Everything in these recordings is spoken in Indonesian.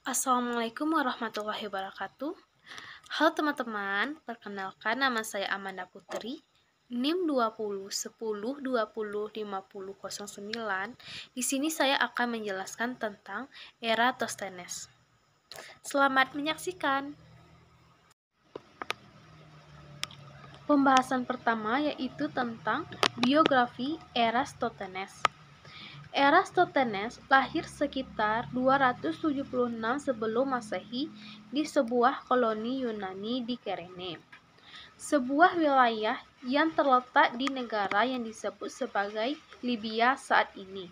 Assalamualaikum warahmatullahi wabarakatuh. Halo teman-teman, perkenalkan nama saya Amanda Putri, NIM 20 10 20 50 09. Di sini saya akan menjelaskan tentang Eratosthenes. Selamat menyaksikan. Pembahasan pertama yaitu tentang biografi Eratosthenes. Eratosthenes lahir sekitar 276 sebelum Masehi di sebuah koloni Yunani di Kyrene, sebuah wilayah yang terletak di negara yang disebut sebagai Libya saat ini.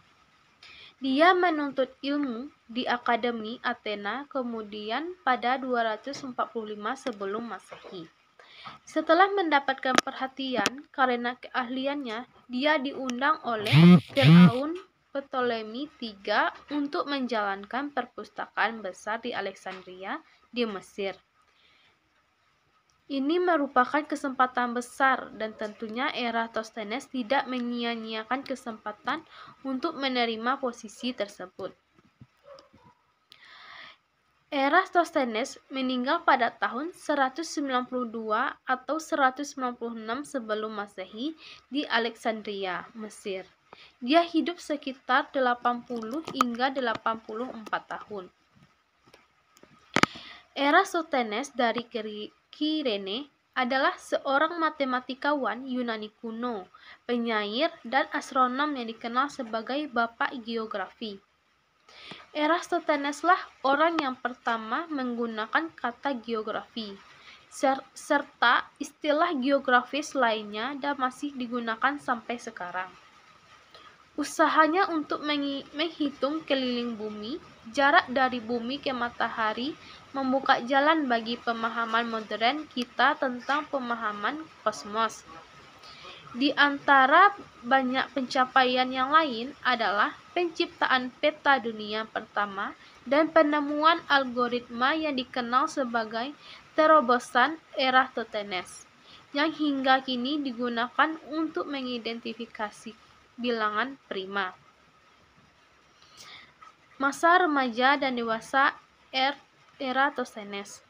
Dia menuntut ilmu di Akademi Athena kemudian pada 245 sebelum Masehi. Setelah mendapatkan perhatian karena keahliannya, dia diundang oleh Firaun Ptolemy III untuk menjalankan perpustakaan besar di Alexandria di Mesir. Ini merupakan kesempatan besar dan tentunya Eratosthenes tidak menyia-nyiakan kesempatan untuk menerima posisi tersebut. Eratosthenes meninggal pada tahun 192 atau 196 sebelum Masehi di Alexandria, Mesir. Dia hidup sekitar 80 hingga 84 tahun. Eratosthenes dari Kyrene adalah seorang matematikawan Yunani kuno, penyair, dan astronom yang dikenal sebagai Bapak Geografi. Eratostheneslah orang yang pertama menggunakan kata geografi, serta istilah geografis lainnya dan masih digunakan sampai sekarang. Usahanya untuk menghitung keliling bumi, jarak dari bumi ke matahari, membuka jalan bagi pemahaman modern kita tentang pemahaman kosmos. Di antara banyak pencapaian yang lain adalah penciptaan peta dunia pertama dan penemuan algoritma yang dikenal sebagai terobosan Eratosthenes, yang hingga kini digunakan untuk mengidentifikasi bilangan prima. Masa remaja dan dewasa Eratosthenes.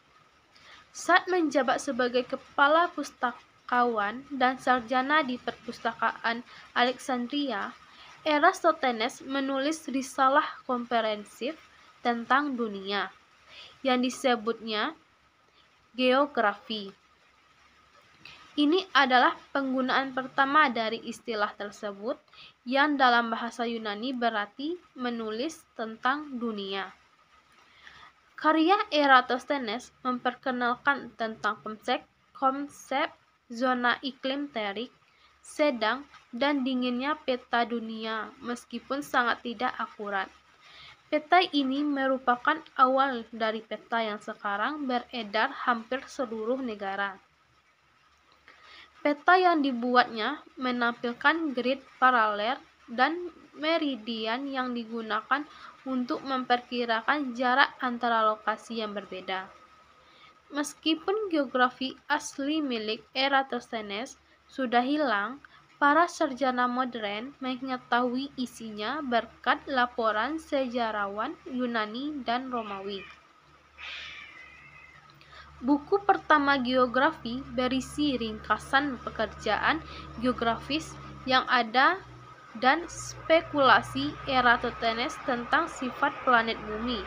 Saat menjabat sebagai kepala pustakawan dan sarjana di perpustakaan Alexandria, Eratosthenes menulis risalah komprehensif tentang dunia, yang disebutnya geografi. Ini adalah penggunaan pertama dari istilah tersebut, yang dalam bahasa Yunani berarti menulis tentang dunia. Karya Eratosthenes memperkenalkan tentang konsep zona iklim terik, sedang, dan dinginnya peta dunia meskipun sangat tidak akurat. Peta ini merupakan awal dari peta yang sekarang beredar hampir seluruh negara. Peta yang dibuatnya menampilkan grid paralel dan meridian yang digunakan untuk memperkirakan jarak antara lokasi yang berbeda. Meskipun geografi asli milik Eratosthenes sudah hilang, para sarjana modern mengetahui isinya berkat laporan sejarawan Yunani dan Romawi. Buku pertama geografi berisi ringkasan pekerjaan geografis yang ada dan spekulasi Eratosthenes tentang sifat planet bumi.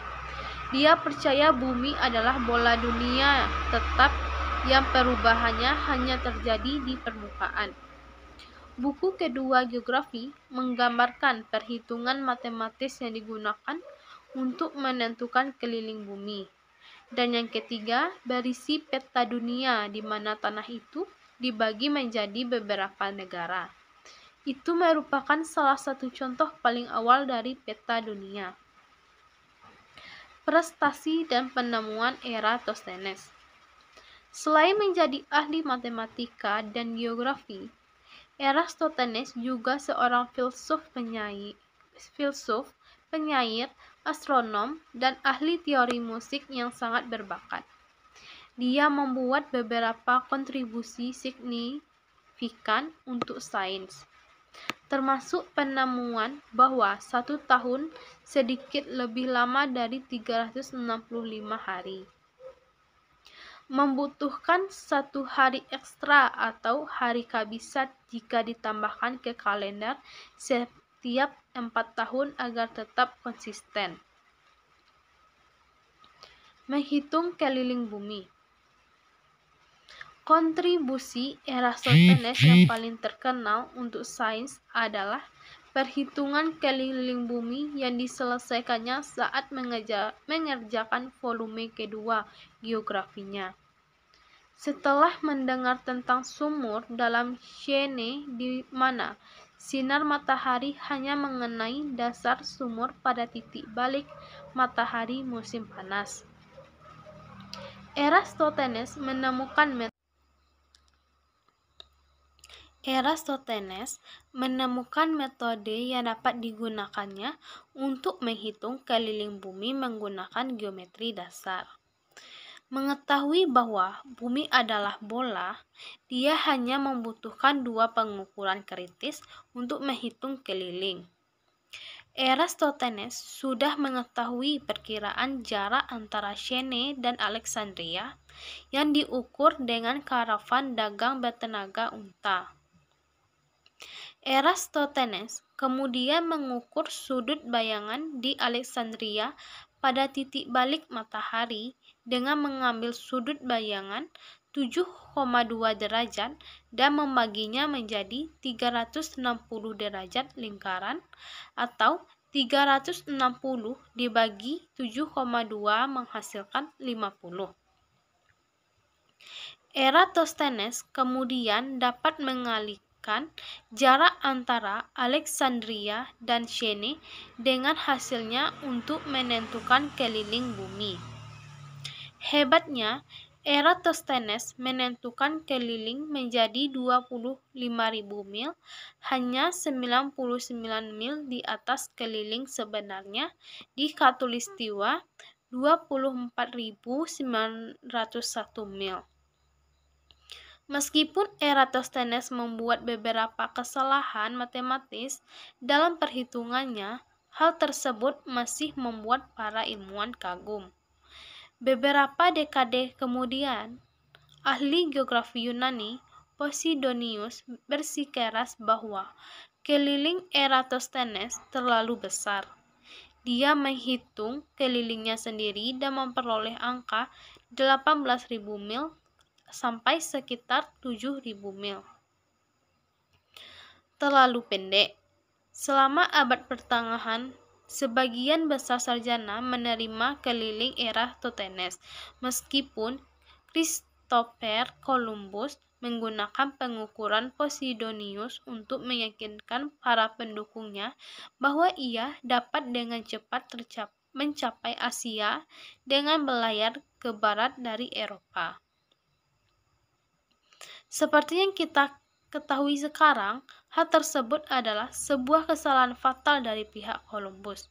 Dia percaya bumi adalah bola dunia tetap yang perubahannya hanya terjadi di permukaan. Buku kedua geografi menggambarkan perhitungan matematis yang digunakan untuk menentukan keliling bumi. Dan yang ketiga berisi peta dunia di mana tanah itu dibagi menjadi beberapa negara. Itu merupakan salah satu contoh paling awal dari peta dunia. Prestasi dan penemuan Eratosthenes. Selain menjadi ahli matematika dan geografi, Eratosthenes juga seorang filsuf, penyair, astronom, dan ahli teori musik yang sangat berbakat. Dia membuat beberapa kontribusi signifikan untuk sains. termasuk penemuan bahwa 1 tahun sedikit lebih lama dari 365 hari. Membutuhkan 1 hari ekstra atau hari kabisat jika ditambahkan ke kalender setiap 4 tahun agar tetap konsisten. Menghitung keliling bumi. Kontribusi Eratosthenes yang paling terkenal untuk sains adalah perhitungan keliling bumi yang diselesaikannya saat mengerjakan volume kedua geografinya. Setelah mendengar tentang sumur dalam Chene di mana sinar matahari hanya mengenai dasar sumur pada titik balik matahari musim panas, Eratosthenes menemukan metode yang dapat digunakannya untuk menghitung keliling bumi menggunakan geometri dasar. Mengetahui bahwa bumi adalah bola, dia hanya membutuhkan 2 pengukuran kritis untuk menghitung keliling. Eratosthenes sudah mengetahui perkiraan jarak antara Chene dan Alexandria yang diukur dengan karavan dagang bertenaga unta. Eratosthenes kemudian mengukur sudut bayangan di Alexandria pada titik balik matahari dengan mengambil sudut bayangan 7,2 derajat dan membaginya menjadi 360 derajat lingkaran atau 360 dibagi 7,2 menghasilkan 50. Eratosthenes kemudian dapat mengalihkan jarak antara Alexandria dan Chene dengan hasilnya untuk menentukan keliling bumi. Hebatnya, Eratosthenes menentukan keliling menjadi 25.000 mil, hanya 99 mil di atas keliling sebenarnya di Khatulistiwa 24.901 mil. Meskipun Eratosthenes membuat beberapa kesalahan matematis dalam perhitungannya, hal tersebut masih membuat para ilmuwan kagum. Beberapa dekade kemudian, ahli geografi Yunani Posidonius bersikeras bahwa keliling Eratosthenes terlalu besar. Dia menghitung kelilingnya sendiri dan memperoleh angka 18.000 mil sampai sekitar 7.000 mil. Terlalu pendek. Selama abad pertengahan, sebagian besar sarjana menerima keliling Eratosthenes, meskipun Christopher Columbus menggunakan pengukuran Posidonius untuk meyakinkan para pendukungnya bahwa ia dapat dengan cepat mencapai Asia dengan berlayar ke barat dari Eropa. Seperti yang kita ketahui sekarang, hal tersebut adalah sebuah kesalahan fatal dari pihak Columbus.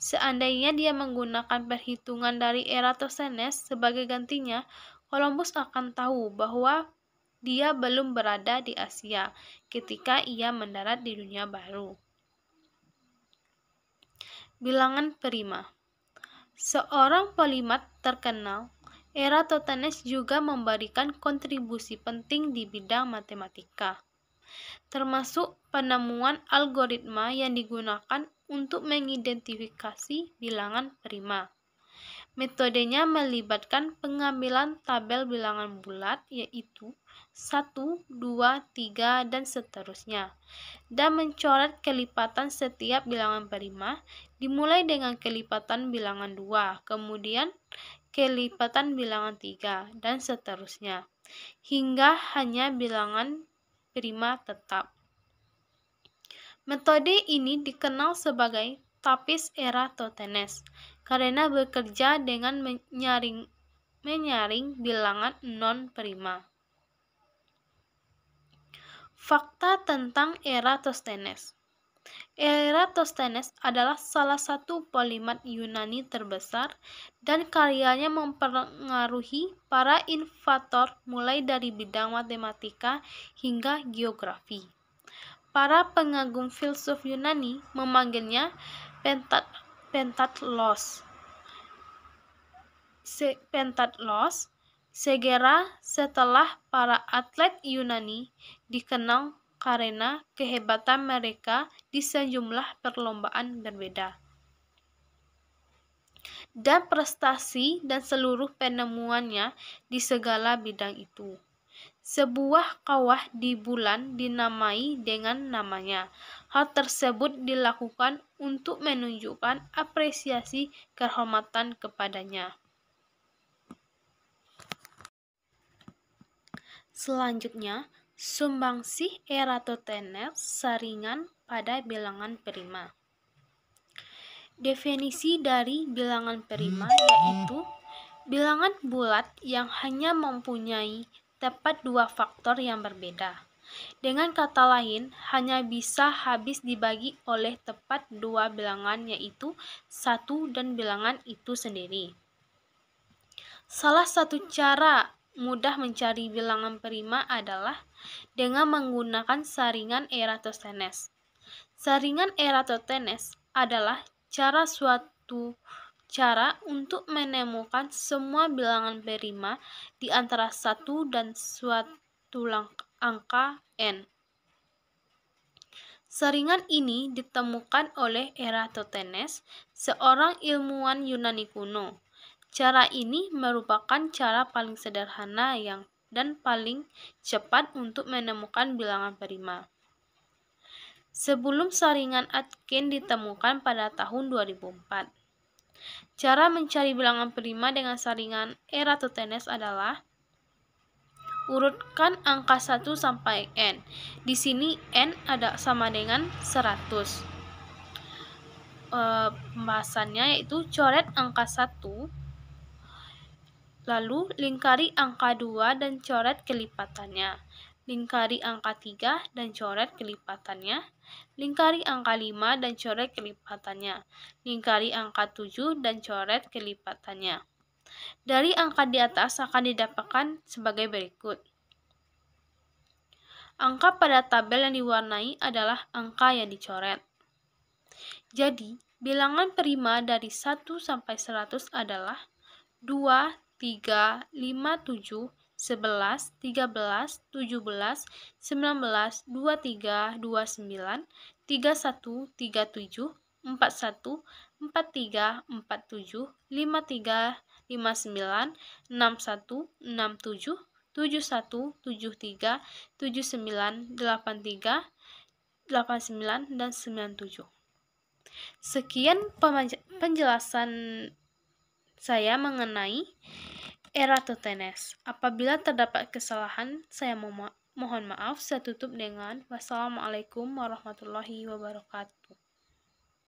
Seandainya dia menggunakan perhitungan dari Eratosthenes sebagai gantinya, Columbus akan tahu bahwa dia belum berada di Asia ketika ia mendarat di dunia baru. Bilangan prima. Seorang polimat terkenal, Eratosthenes juga memberikan kontribusi penting di bidang matematika, termasuk penemuan algoritma yang digunakan untuk mengidentifikasi bilangan prima. Metodenya melibatkan pengambilan tabel bilangan bulat, yaitu 1, 2, 3, dan seterusnya, dan mencoret kelipatan setiap bilangan prima, dimulai dengan kelipatan bilangan 2, kemudian kelipatan bilangan 3, dan seterusnya, hingga hanya bilangan prima tetap. Metode ini dikenal sebagai tapis Eratosthenes karena bekerja dengan menyaring bilangan non-prima. Fakta tentang Eratosthenes. Eratosthenes adalah salah satu polimat Yunani terbesar dan karyanya mempengaruhi para inovator mulai dari bidang matematika hingga geografi. Para pengagum filsuf Yunani memanggilnya Pentatlos. Segera setelah para atlet Yunani dikenal karena kehebatan mereka di sejumlah perlombaan berbeda, dan prestasi dan seluruh penemuannya di segala bidang itu. Sebuah kawah di bulan dinamai dengan namanya. Hal tersebut dilakukan untuk menunjukkan apresiasi kehormatan kepadanya. Selanjutnya, sumbangsih Eratosthenes saringan pada bilangan prima. Definisi dari bilangan prima yaitu bilangan bulat yang hanya mempunyai tepat dua faktor yang berbeda. Dengan kata lain, hanya bisa habis dibagi oleh tepat dua bilangan, yaitu 1 dan bilangan itu sendiri. Salah satu cara mudah mencari bilangan prima adalah dengan menggunakan saringan Eratosthenes. Saringan Eratosthenes adalah suatu cara untuk menemukan semua bilangan prima di antara 1 dan suatu angka n. Saringan ini ditemukan oleh Eratosthenes, seorang ilmuwan Yunani kuno. Cara ini merupakan cara paling sederhana dan paling cepat untuk menemukan bilangan prima. Sebelum saringan Aitken ditemukan pada tahun 2004. Cara mencari bilangan prima dengan saringan Eratosthenes adalah urutkan angka 1 sampai n. Di sini n ada sama dengan 100. Pembahasannya yaitu coret angka 1, lalu lingkari angka 2 dan coret kelipatannya. Lingkari angka 3 dan coret kelipatannya. Lingkari angka 5 dan coret kelipatannya. Lingkari angka 7 dan coret kelipatannya. Dari angka di atas akan didapatkan sebagai berikut. Angka pada tabel yang diwarnai adalah angka yang dicoret. Jadi, bilangan prima dari 1 sampai 100 adalah 2, 3, 5, 7, 11, 13, 17, 19, 23, 29, 31, 37, 41, 43, 47, 53, 59, 61, 67, 71, 73, 79, 83, 89, dan 97. Sekian penjelasan saya mengenai Eratosthenes. Apabila terdapat kesalahan, saya mohon maaf. Saya tutup dengan wassalamualaikum warahmatullahi wabarakatuh.